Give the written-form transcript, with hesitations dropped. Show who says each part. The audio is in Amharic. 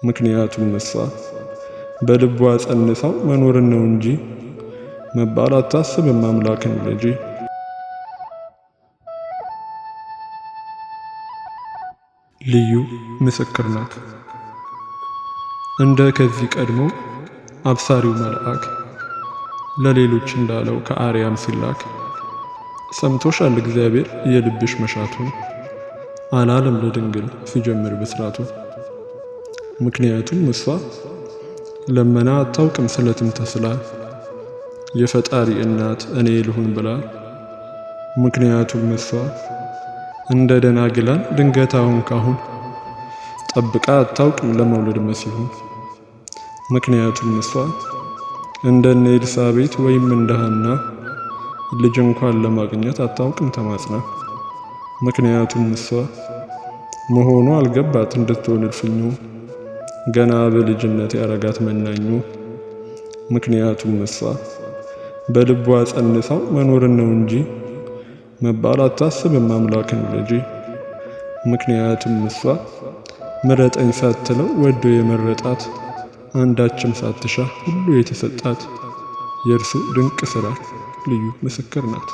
Speaker 1: ምክንያቱም እሷ በልቧ ጸንሳው መኖርን ነው እንጂ መባል አታስብም አምላክን ልጅ። ልዩ ምስክር ናት። እንደ ከዚህ ቀድሞ አብሳሪው መልአክ ለሌሎች እንዳለው ከአርያም ሲላክ ሰምቶሻል እግዚአብሔር የልብሽ መሻቱን አላለም ለድንግል ሲጀምር ብስራቱን። ምክንያቱም እሷ ለመና አታውቅም ስለትም ተስላ የፈጣሪ እናት እኔ ልሁን ብላ። ምክንያቱም እሷ እንደ ደናግላን ድንገት አሁን ካሁን ጠብቃ አታውቅም ለመውለድ መሲሁን። ምክንያቱም እሷ እንደነ ኤልሳቤጥ ወይም እንደ ሐና ልጅ እንኳን ለማግኘት አታውቅም ተማጽና። ምክንያቱም እሷ መሆኑ አልገባት እንድትወልድ ፍኙ ገና በልጅነት ያረጋት መናኙ። ምክንያቱም እሷ በልቧ ጸንሳው መኖርን ነው እንጂ መባል አታስብም አምላክን ልጅ። ምክንያቱም እሷ ምረጠኝ ሳትለው ወዶ የመረጣት አንዳችም ሳትሻ ሁሉ የተሰጣት የእርሱ ድንቅ ሥራ ልዩ ምስክር ናት።